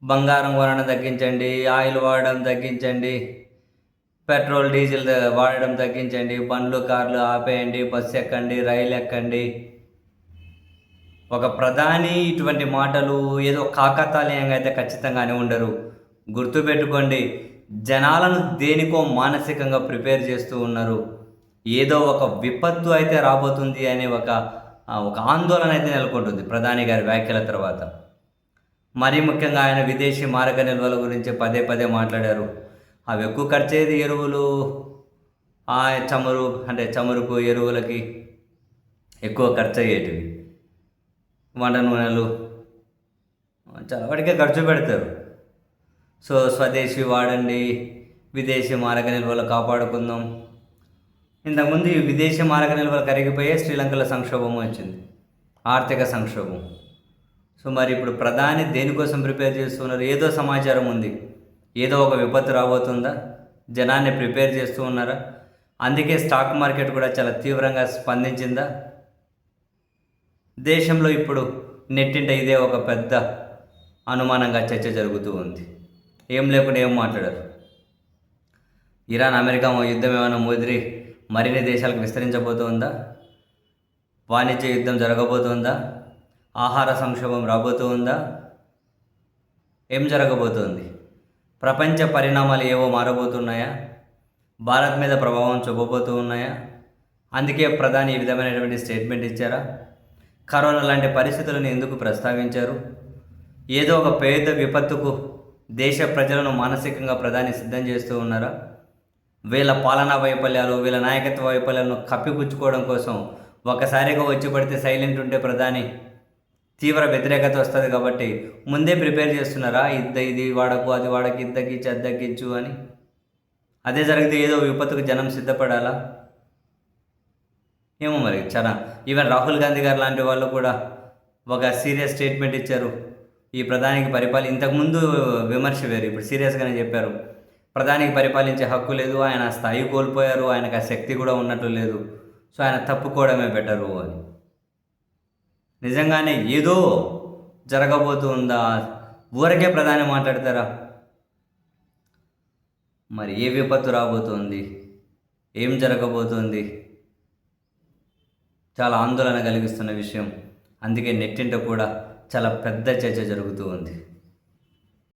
బంగారం కొనడం తగ్గించండి, ఆయిల్ వాడడం తగ్గించండి, పెట్రోల్, డీజిల్ వాడడం తగ్గించండి, బండ్లు, కార్లు ఆపేయండి, బస్సు ఎక్కండి, రైలు ఎక్కండి. ఒక ప్రధాని ఇటువంటి మాటలు ఏదో కాకతాళీయంగా అయితే ఖచ్చితంగానే ఉండరు. గుర్తుపెట్టుకోండి, జనాలను దేనికో మానసికంగా ప్రిపేర్ చేస్తూ ఉన్నారు. ఏదో ఒక విపత్తు అయితే రాబోతుంది అనే ఒక ఆందోళన అయితే నెలకొంటుంది ప్రధాని గారి వ్యాఖ్యల తర్వాత. మరీ ముఖ్యంగా ఆయన విదేశీ మారక నిల్వల గురించి పదే పదే మాట్లాడారు. అవి ఎక్కువ ఖర్చయ్యేది ఎరువులు, చమురుకు, ఎరువులకి ఎక్కువ ఖర్చయ్యేటివి. వంట నూనెలు చాలా వాటికే ఖర్చు పెడతారు. సో స్వదేశీ వాడండి, విదేశీ మారక నిల్వలు కాపాడుకుందాం. ఇంతకుముందు ఈ విదేశీ మారక నిల్వలు కరిగిపోయే శ్రీలంకలో సంక్షోభం వచ్చింది, ఆర్థిక సంక్షోభం. సో మరి ఇప్పుడు ప్రధాని దేనికోసం ప్రిపేర్ చేస్తున్నారు? ఏదో సమాచారం ఉంది, ఏదో ఒక విపత్తు రాబోతుందా, జనాన్ని ప్రిపేర్ చేస్తూ ఉన్నారా? అందుకే స్టాక్ మార్కెట్ కూడా చాలా తీవ్రంగా స్పందించిందా? దేశంలో ఇప్పుడు నెట్టింట ఇదే ఒక పెద్ద అనుమానంగా చర్చ జరుగుతూ ఉంది. ఏం లేకుండా ఏం మాట్లాడారు? ఇరాన్ అమెరికా యుద్ధం ఏమైనా ముదిరి మరిన్ని దేశాలకు విస్తరించబోతుందా? వాణిజ్య యుద్ధం జరగబోతుందా? ఆహార సంక్షోభం రాబోతూ ఉందా? ఏం జరగబోతోంది? ప్రపంచ పరిణామాలు ఏవో మారబోతున్నాయా? భారత్ మీద ప్రభావం చూపబోతూ ఉన్నాయా? అందుకే ప్రధాని ఈ విధమైనటువంటి స్టేట్మెంట్ ఇచ్చారా? కరోనా లాంటి పరిస్థితులను ఎందుకు ప్రస్తావించారు? ఏదో ఒక పేద విపత్తుకు దేశ ప్రజలను మానసికంగా ప్రధాని సిద్ధం చేస్తూ ఉన్నారా? వీళ్ళ పాలనా వైఫల్యాలు, వీళ్ళ నాయకత్వ వైఫల్యాలను కప్పిపుచ్చుకోవడం కోసం ఒకసారిగా వచ్చి పడితే సైలెంట్ ఉంటే ప్రధాని తీవ్ర వ్యతిరేకత వస్తుంది కాబట్టి ముందే ప్రిపేర్ చేస్తున్నారా? ఇది వాడకు, అది వాడకి, ఇద్దకిచ్చు, అద్దకిచ్చు అని. అదే జరిగితే ఏదో విపత్తుకు జనం సిద్ధపడాలా? ఏమో మరి. చాలా ఈవెన్ రాహుల్ గాంధీ గారు లాంటి వాళ్ళు కూడా ఒక సీరియస్ స్టేట్మెంట్ ఇచ్చారు. ఈ ప్రధానికి ఇంతకుముందు విమర్శ వేరు, ఇప్పుడు సీరియస్గానే చెప్పారు. ప్రధానికి పరిపాలించే హక్కు లేదు, ఆయన స్థాయి కోల్పోయారు, ఆయనకు ఆ శక్తి కూడా ఉన్నట్లు లేదు, సో ఆయన తప్పుకోవడమే బెటరు అని. నిజంగానే ఏదో జరగబోతుందా? ఊరకే ప్రధాని మాట్లాడతారా? మరి ఏ విపత్తు రాబోతోంది, ఏం జరగబోతోంది? చాలా ఆందోళన కలిగిస్తున్న విషయం. అందుకే నెట్టింట కూడా చాలా పెద్ద చర్చ జరుగుతూ ఉంది.